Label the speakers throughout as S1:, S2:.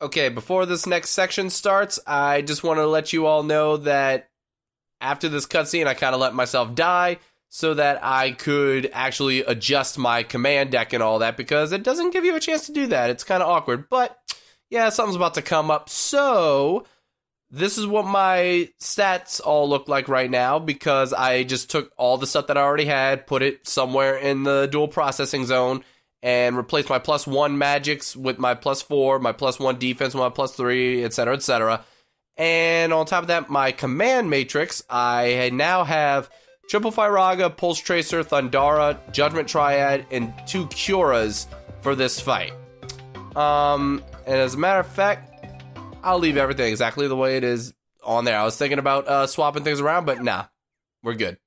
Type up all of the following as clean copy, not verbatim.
S1: Okay, before this next section starts, I just want to let you all know that after this cutscene, I kind of let myself die so that I could actually adjust my command deck and all that, because it doesn't give you a chance to do that. It's kind of awkward, but yeah, something's about to come up. So this is what my stats all look like right now, because I just took all the stuff that I already had, put it somewhere in the dual processing zone, and replaced my +1 magics with my +4, my +1 defense with my +3, etc., etc. And on top of that, my command matrix, I now have Triple Firaga, Pulse Tracer, Thundara, Judgment Triad, and 2 Curas for this fight. And as a matter of fact, I'll leave everything exactly the way it is on there. I was thinking about swapping things around, but nah, we're good.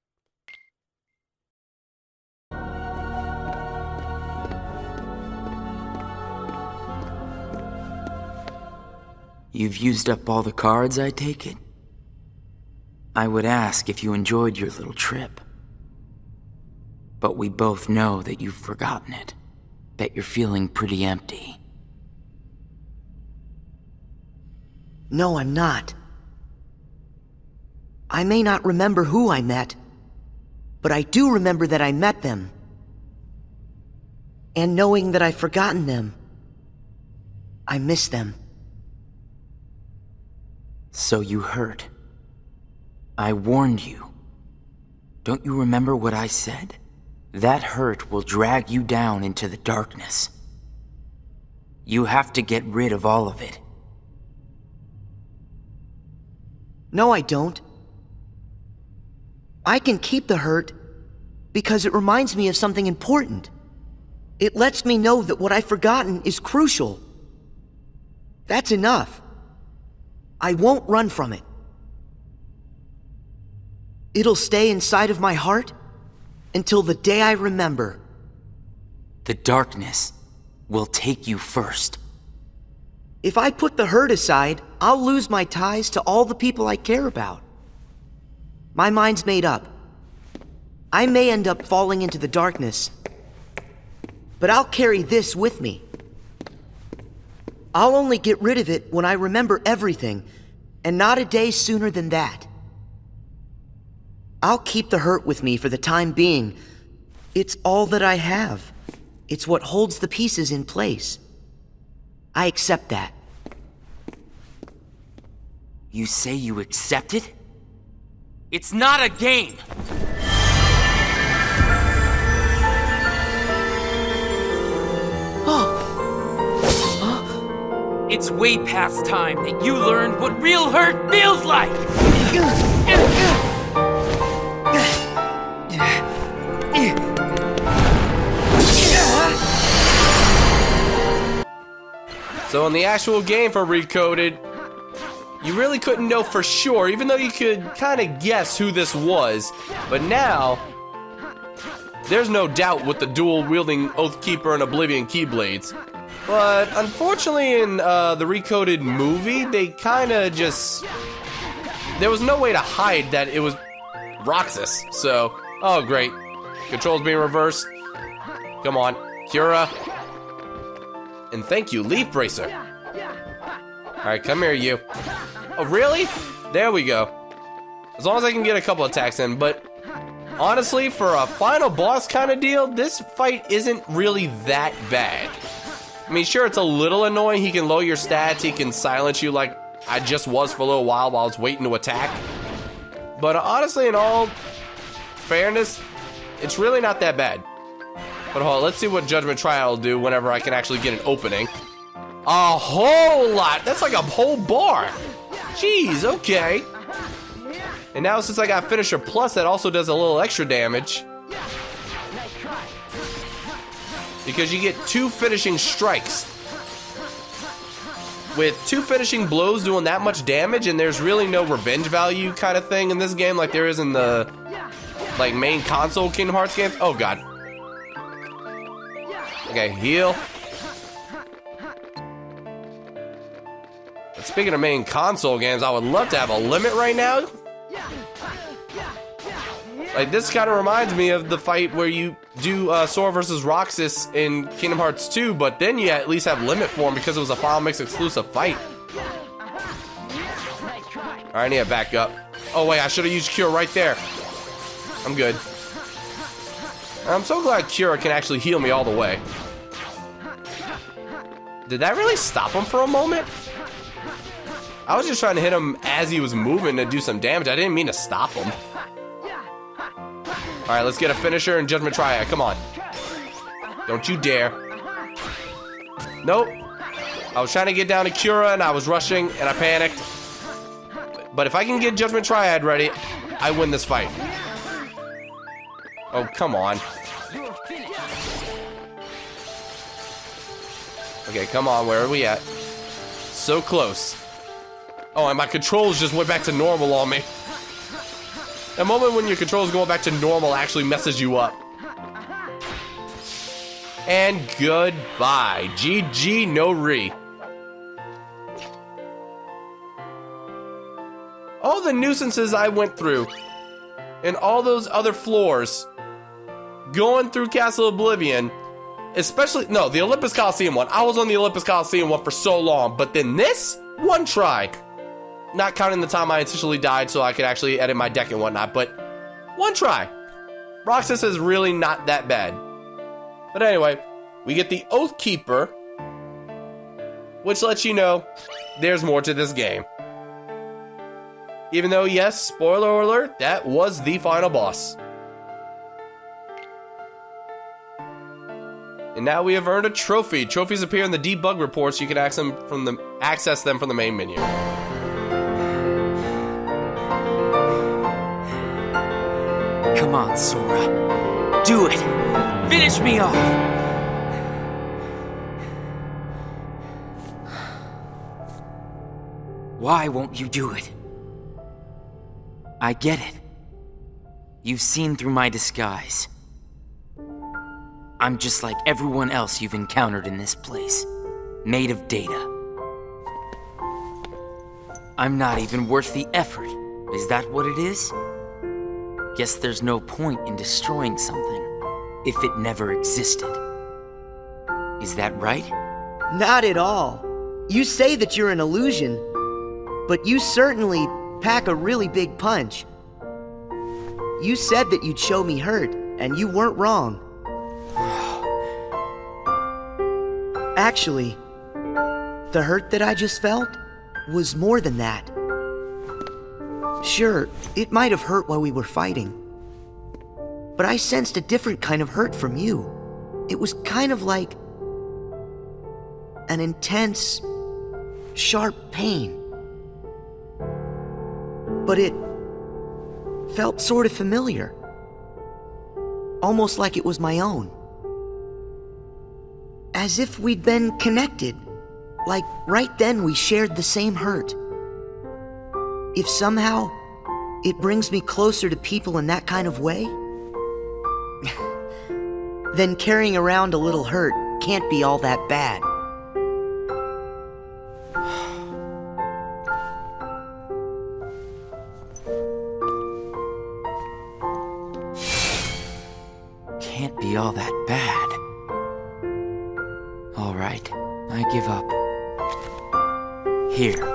S2: You've used up all the cards, I take it? I would ask if you enjoyed your little trip. But we both know that you've forgotten it. That you're feeling pretty empty.
S3: No, I'm not. I may not remember who I met, but I do remember that I met them. And knowing that I've forgotten them, I miss them.
S2: So you heard. I warned you. Don't you remember what I said? That hurt will drag you down into the darkness. You have to get rid of all of it.
S3: No, I don't. I can keep the hurt because it reminds me of something important. It lets me know that what I've forgotten is crucial. That's enough. I won't run from it. It'll stay inside of my heart until the day I remember.
S2: The darkness will take you first.
S3: If I put the hurt aside, I'll lose my ties to all the people I care about. My mind's made up. I may end up falling into the darkness, but I'll carry this with me. I'll only get rid of it when I remember everything, and not a day sooner than that. I'll keep the hurt with me for the time being. It's all that I have. It's what holds the pieces in place. I accept that.
S2: You say you accept it? It's not a game! It's way past time that you learned what real hurt feels like!
S1: So in the actual game for Recoded, you really couldn't know for sure, even though you could kind of guess who this was. But now, there's no doubt with the dual-wielding Oathkeeper and Oblivion Keyblades. But unfortunately in the Recoded movie, they kind of just... There was no way to hide that it was Roxas. So, oh great. Controls being reversed. Come on, Cura. And thank you, Leaf Bracer. Alright, come here, you. Oh, really? There we go. As long as I can get a couple attacks in, but honestly, for a final boss kind of deal, this fight isn't really that bad. I mean, sure, it's a little annoying. He can lower your stats, he can silence you like I just was for a little while I was waiting to attack. But honestly, in all fairness, it's really not that bad. But hold on, let's see what Judgment Trial will do whenever I can actually get an opening. A whole lot! That's like a whole bar! Jeez, okay. And now since I got Finisher Plus, that also does a little extra damage. Because you get 2 finishing strikes. With 2 finishing blows doing that much damage, and there's really no revenge value kind of thing in this game like there is in the like main console Kingdom Hearts games. Oh god. Okay, heal. But speaking of main console games, I would love to have a limit right now. Like, this kind of reminds me of the fight where you do Sora versus Roxas in Kingdom Hearts 2, but then you at least have limit form because it was a Final Mix exclusive fight. Alright, I need to back up. Oh wait, I should have used Cure right there. I'm good. I'm so glad Cure can actually heal me all the way. Did that really stop him for a moment? I was just trying to hit him as he was moving to do some damage. I didn't mean to stop him. Alright, let's get a finisher and Judgment Triad. Come on. Don't you dare. Nope. I was trying to get down to Cura and I was rushing and I panicked. But if I can get Judgment Triad ready, I win this fight. Oh, come on. Okay, come on. Where are we at? So close. Oh, and my controls just went back to normal on me. The moment when your controls going back to normal actually messes you up. And goodbye. GG, no re. All the nuisances I went through and all those other floors going through Castle Oblivion, especially, no, the Olympus Coliseum one. I was on the Olympus Coliseum one for so long, but then this, one try. Not counting the time I intentionally died so I could actually edit my deck and whatnot, but one try. Roxas is really not that bad. But anyway, we get the Oath Keeper, which lets you know there's more to this game. Even though, yes, spoiler alert, that was the final boss. And now we have earned a trophy. Trophies appear in the debug reports. You can access them from the main menu.
S2: Come on, Sora. Do it! Finish me off! Why won't you do it? I get it. You've seen through my disguise. I'm just like everyone else you've encountered in this place. Made of data. I'm not even worth the effort. Is that what it is? Guess there's no point in destroying something if it never existed. Is that right?
S3: Not at all. You say that you're an illusion, but you certainly pack a really big punch. You said that you'd show me hurt, and you weren't wrong. Actually, the hurt that I just felt was more than that. Sure, it might have hurt while we were fighting, but I sensed a different kind of hurt from you. It was kind of like an intense, sharp pain. But it felt sort of familiar. Almost like it was my own. As if we'd been connected. Like right then we shared the same hurt. If somehow it brings me closer to people in that kind of way, then carrying around a little hurt can't be all that bad.
S2: Can't be all that bad. All right, I give up. Here.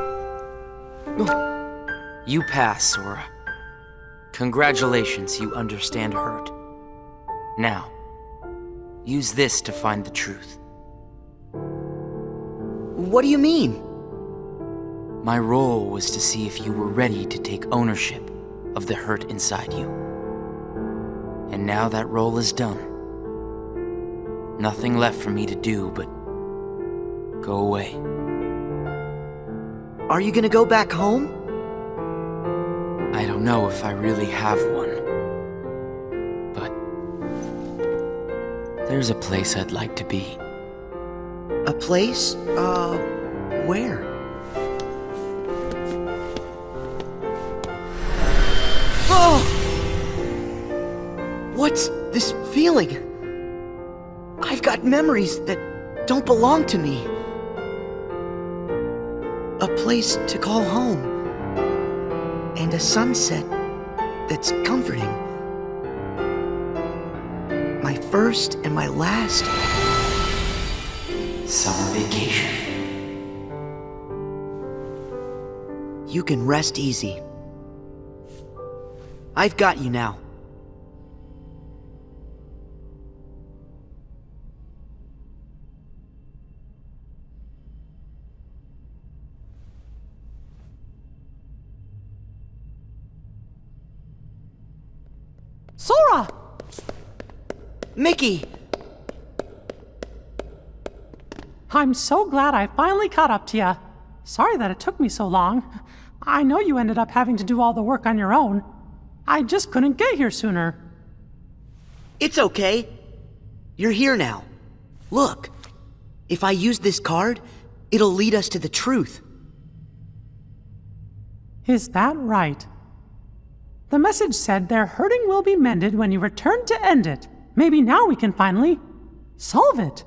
S2: You pass, Sora. Congratulations, you understand hurt. Now, use this to find the truth.
S3: What do you mean?
S2: My role was to see if you were ready to take ownership of the hurt inside you. And now that role is done. Nothing left for me to do but go away.
S3: Are you gonna go back home?
S2: I don't know if I really have one. But there's a place I'd like to be.
S3: A place? Where? Oh! What's this feeling? I've got memories that don't belong to me. A place to call home. And a sunset that's comforting. first and my last
S2: summer vacation.
S3: You can rest easy. I've got you now.
S4: Sora!
S3: Mickey!
S4: I'm so glad I finally caught up to you. Sorry that it took me so long. I know you ended up having to do all the work on your own. I just couldn't get here sooner.
S3: It's okay. You're here now. Look. If I use this card, it'll lead us to the truth.
S4: Is that right? The message said their hurting will be mended when you return to end it. Maybe now we can finally solve it.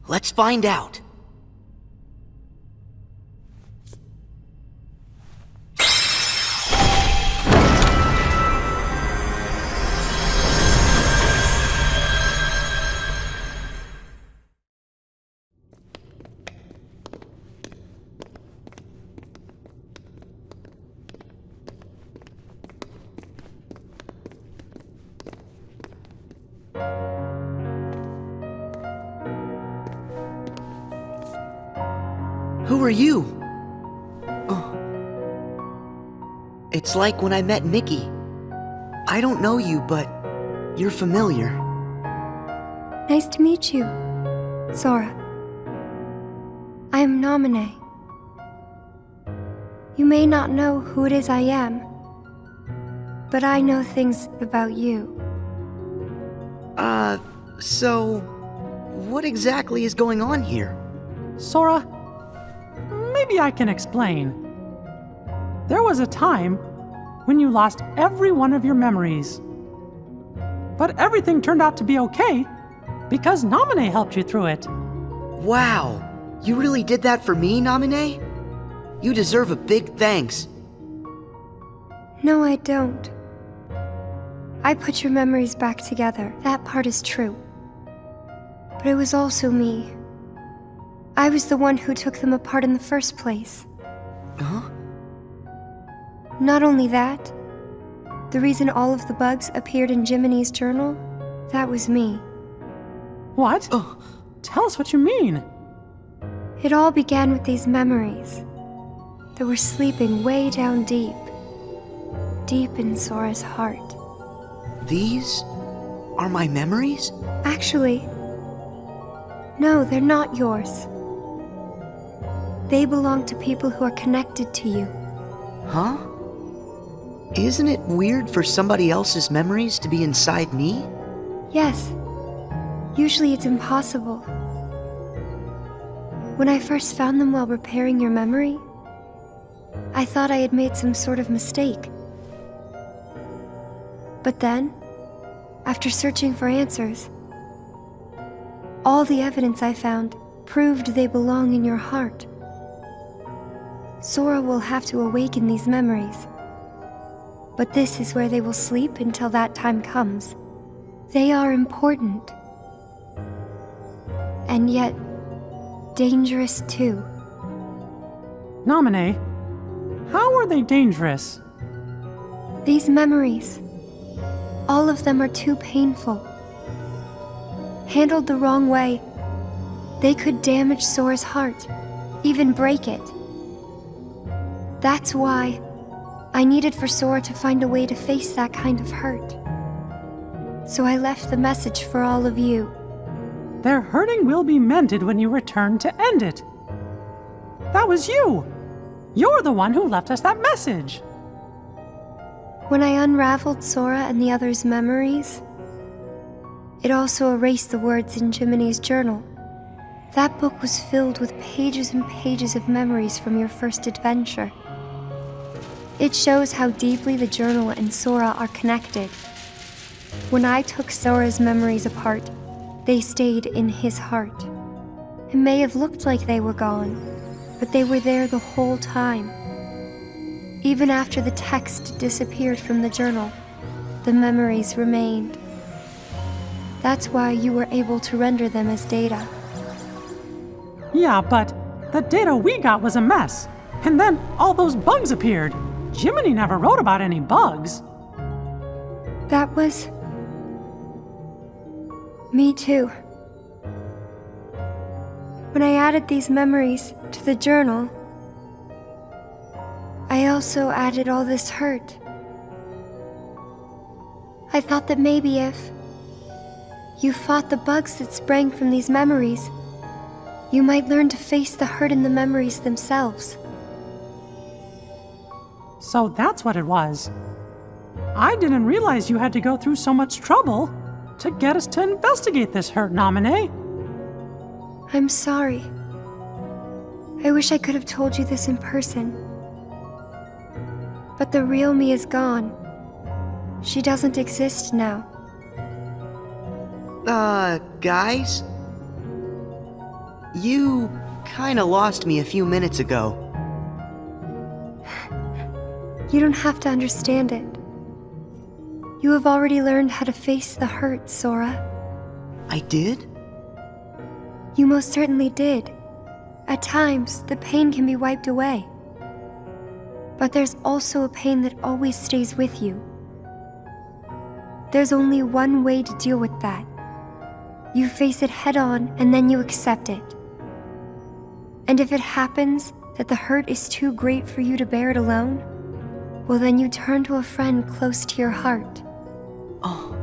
S3: Let's find out. Who are you? Oh. It's like when I met Mickey. I don't know you, but you're familiar.
S5: Nice to meet you, Sora. I am Naminé. You may not know who it is I am, but I know things about you.
S3: So what exactly is going on here?
S4: Sora, maybe I can explain. There was a time when you lost every one of your memories. But everything turned out to be okay because Naminé helped you through it.
S3: Wow, you really did that for me, Naminé? You deserve a big thanks.
S5: No, I don't. I put your memories back together. That part is true. But it was also me. I was the one who took them apart in the first place.
S3: Huh?
S5: Not only that, the reason all of the bugs appeared in Jiminy's journal, that was me.
S4: What?
S3: Oh.
S4: Tell us what you mean.
S5: It all began with these memories that were sleeping way down deep, deep in Sora's heart.
S3: These are my memories?
S5: Actually, no, they're not yours. They belong to people who are connected to you.
S3: Huh? Isn't it weird for somebody else's memories to be inside me?
S5: Yes. Usually it's impossible. When I first found them while repairing your memory, I thought I had made some sort of mistake. But then, after searching for answers, all the evidence I found proved they belong in your heart. Sora will have to awaken these memories. But this is where they will sleep until that time comes. They are important. And yet, dangerous too.
S4: Naminé, how are they dangerous?
S5: These memories, all of them are too painful. Handled the wrong way, they could damage Sora's heart, even break it. That's why I needed for Sora to find a way to face that kind of hurt. So I left the message for all of you.
S4: Their hurting will be mended when you return to end it. That was you! You're the one who left us that message!
S5: When I unraveled Sora and the others' memories, it also erased the words in Jiminy's journal. That book was filled with pages and pages of memories from your first adventure. It shows how deeply the journal and Sora are connected. When I took Sora's memories apart, they stayed in his heart. It may have looked like they were gone, but they were there the whole time. Even after the text disappeared from the journal, the memories remained. That's why you were able to render them as data.
S4: Yeah, but the data we got was a mess. And then all those bugs appeared. Jiminy never wrote about any bugs.
S5: That was... me too. When I added these memories to the journal, I also added all this hurt. I thought that maybe if you fought the bugs that sprang from these memories, you might learn to face the hurt in the memories themselves.
S4: So that's what it was. I didn't realize you had to go through so much trouble to get us to investigate this hurt, Naminé.
S5: I'm sorry. I wish I could have told you this in person. But the real me is gone. She doesn't exist now.
S3: Guys? You kinda lost me a few minutes ago.
S5: You don't have to understand it. You have already learned how to face the hurt, Sora.
S3: I did?
S5: You most certainly did. At times, the pain can be wiped away. But there's also a pain that always stays with you. There's only one way to deal with that. You face it head on, and then you accept it. And if it happens that the hurt is too great for you to bear it alone, well, then you turn to a friend close to your heart.
S3: Oh.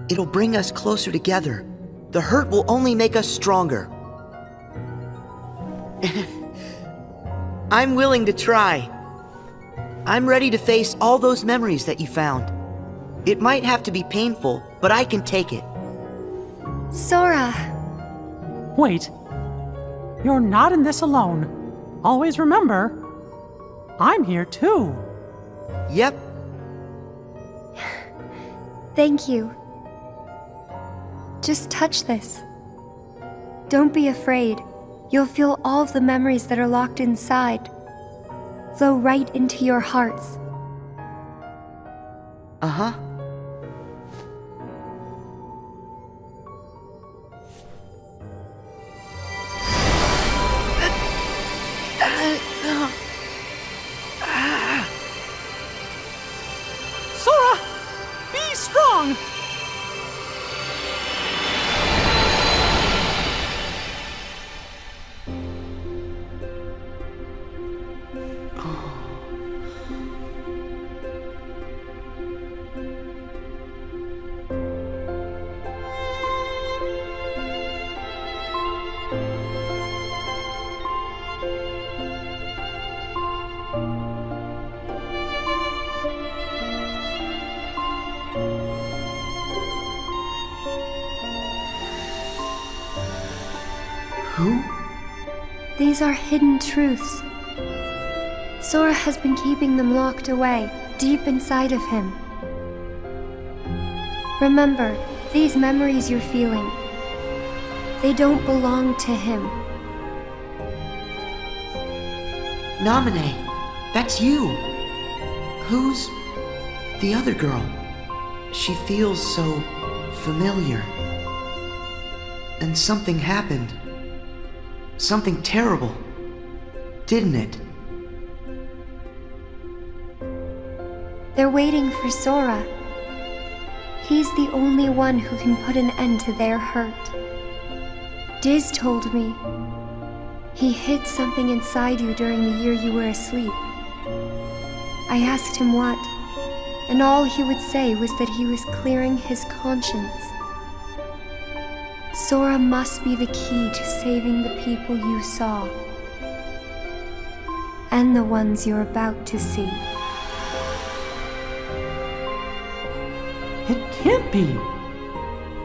S3: It'll bring us closer together. The hurt will only make us stronger. I'm willing to try. I'm ready to face all those memories that you found. It might have to be painful, but I can take it.
S5: Sora!
S4: Wait. You're not in this alone. Always remember, I'm here too.
S3: Yep.
S5: Thank you. Just touch this. Don't be afraid. You'll feel all of the memories that are locked inside flow right into your hearts.
S3: Uh-huh.
S4: Sora, be strong!
S3: Who?
S5: These are hidden truths. Sora has been keeping them locked away, deep inside of him. Remember, these memories you're feeling, they don't belong to him.
S3: Naminé, that's you. Who's the other girl? She feels so familiar. And something happened. Something terrible, didn't it?
S5: They're waiting for Sora. He's the only one who can put an end to their hurt. Diz told me he hid something inside you during the year you were asleep. I asked him what, and all he would say was that he was clearing his conscience. Sora must be the key to saving the people you saw, and the ones you're about to see.
S4: It can't be.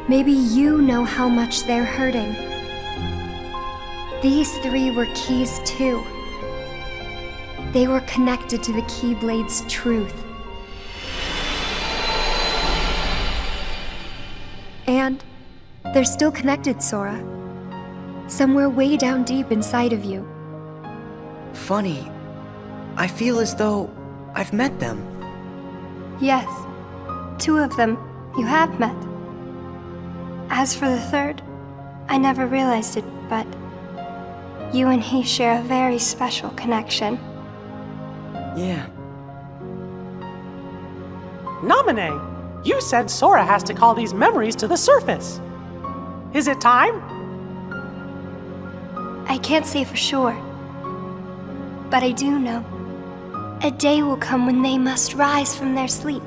S5: Maybe you know how much they're hurting. These three were keys too. They were connected to the Keyblade's truth. And they're still connected, Sora. Somewhere way down deep inside of you.
S3: Funny. I feel as though I've met them.
S5: Yes, 2 of them you have met. As for the third, I never realized it, but you and he share a very special connection.
S3: Yeah.
S4: Naminé, you said Sora has to call these memories to the surface. Is it time?
S5: I can't say for sure, but I do know. A day will come when they must rise from their sleep,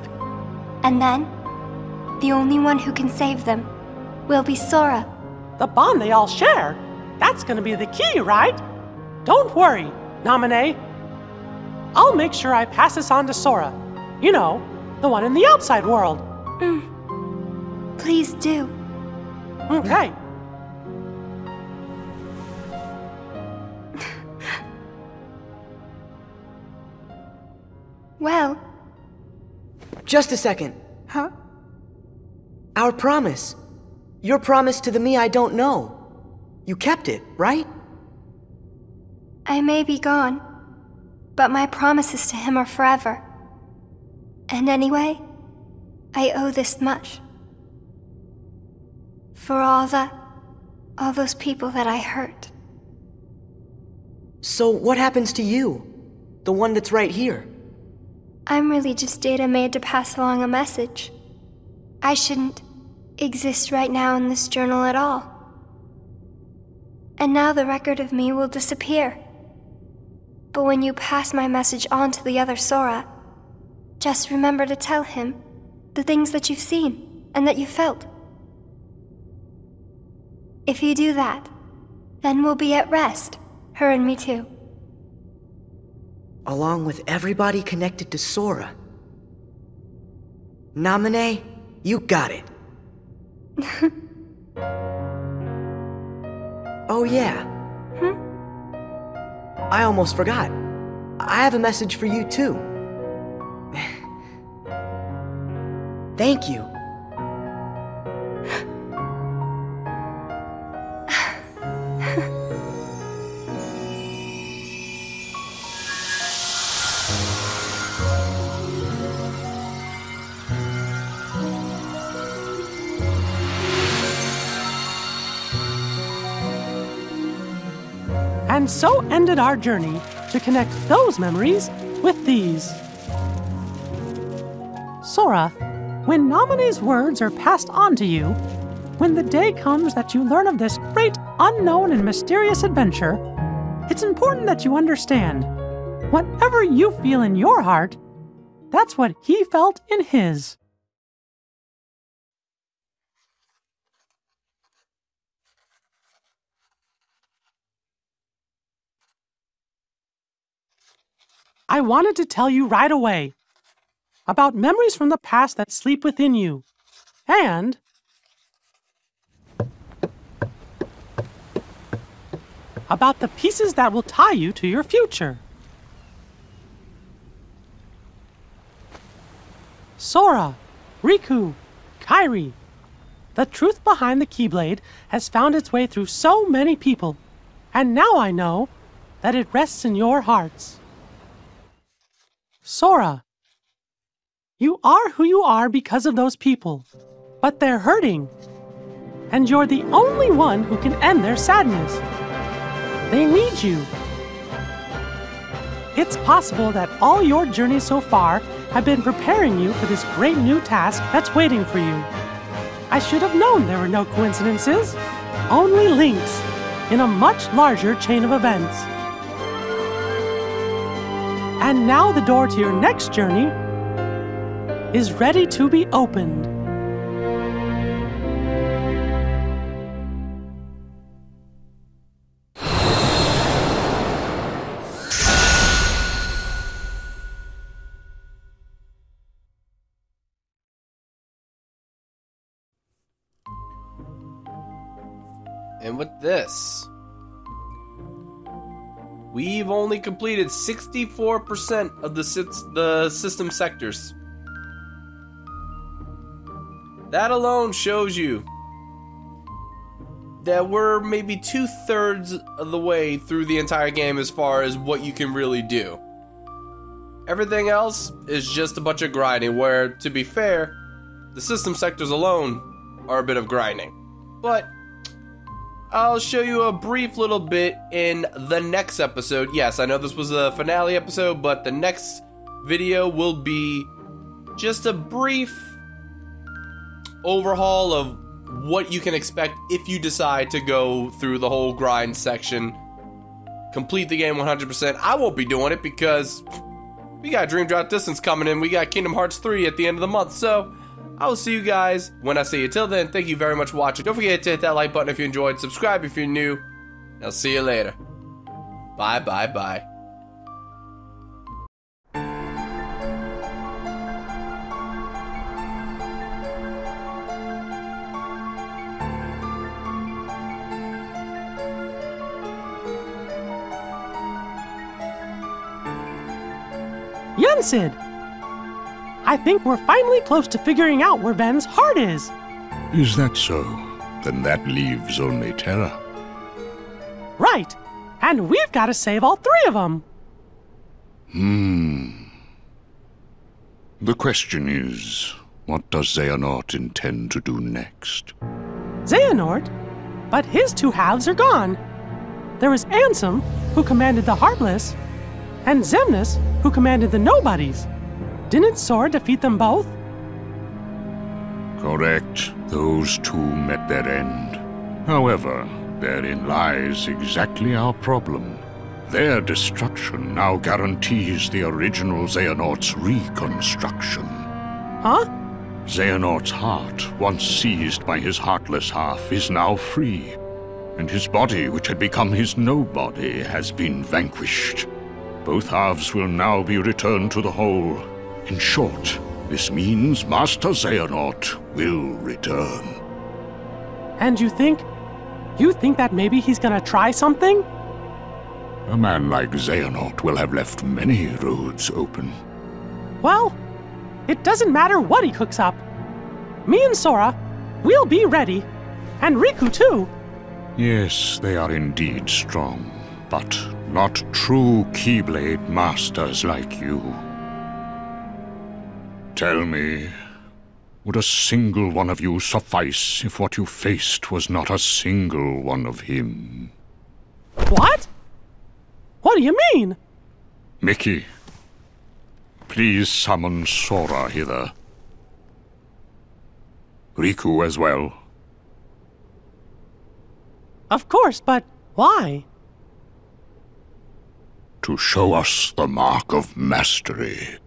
S5: and then the only one who can save them will be Sora.
S4: The bond they all share? That's gonna be the key, right? Don't worry, Naminé. I'll make sure I pass this on to Sora. You know, the one in the outside world.
S5: Please do.
S4: Okay.
S5: Well,
S3: Just a second.
S4: Huh?
S3: Our promise. Your promise to the me I don't know. You kept it, right?
S5: I may be gone, but my promises to him are forever. And anyway, I owe this much. For all those people that I hurt.
S3: So what happens to you? The one that's right here?
S5: I'm really just data made to pass along a message. I shouldn't exist right now in this journal at all. And now the record of me will disappear. But when you pass my message on to the other Sora, just remember to tell him the things that you've seen and that you felt. If you do that, then we'll be at rest, her and me too.
S3: Along with everybody connected to Sora. Naminé, you got it. Oh yeah. I almost forgot. I have a message for you too. Thank you.
S4: And so ended our journey to connect those memories with these. Sora, when Naminé's words are passed on to you, when the day comes that you learn of this great, unknown, and mysterious adventure, it's important that you understand, whatever you feel in your heart, that's what he felt in his. I wanted to tell you right away about memories from the past that sleep within you, and about the pieces that will tie you to your future. Sora, Riku, Kairi, the truth behind the Keyblade has found its way through so many people, and now I know that it rests in your hearts. Sora, you are who you are because of those people, but they're hurting, and you're the only one who can end their sadness. They need you. It's possible that all your journeys so far have been preparing you for this great new task that's waiting for you. I should have known there were no coincidences, only links in a much larger chain of events. And now the door to your next journey is ready to be opened.
S1: And with this, we've only completed 64% of the system sectors. That alone shows you that we're maybe 2/3 of the way through the entire game as far as what you can really do. Everything else is just a bunch of grinding, where, to be fair, the system sectors alone are a bit of grinding. But I'll show you a brief little bit in the next episode. Yes, I know this was a finale episode, but the next video will be just a brief overhaul of what you can expect if you decide to go through the whole grind section. Complete the game 100%. I won't be doing it because we got Dream Drop Distance coming in. We got Kingdom Hearts 3 at the end of the month. So I will see you guys when I see you. Till then, thank you very much for watching. Don't forget to hit that like button if you enjoyed. Subscribe if you're new. I'll see you later. Bye, bye, bye.
S4: Yensid! I think we're finally close to figuring out where Ven's heart is.
S6: Is that so? Then that leaves only Terra.
S4: Right. And we've got to save all three of them.
S6: The question is, what does Xehanort intend to do next?
S4: Xehanort? But his two halves are gone. There was Ansem, who commanded the Heartless, and Xemnas, who commanded the Nobodies. Didn't Sora defeat them both?
S6: Correct. Those two met their end. However, therein lies exactly our problem. Their destruction now guarantees the original Xehanort's reconstruction.
S4: Huh?
S6: Xehanort's heart, once seized by his heartless half, is now free. And his body, which had become his nobody, has been vanquished. Both halves will now be returned to the whole. In short, this means Master Xehanort will return.
S4: And you think that maybe he's gonna try something?
S6: A man like Xehanort will have left many roads open.
S4: Well, it doesn't matter what he cooks up. Me and Sora, we'll be ready. And Riku too.
S6: Yes, they are indeed strong, but not true Keyblade masters like you. Tell me, would a single one of you suffice if what you faced was not a single one of him?
S4: What? What do you mean?
S6: Mickey, please summon Sora hither. Riku as well.
S4: Of course, but why?
S6: To show us the mark of mastery.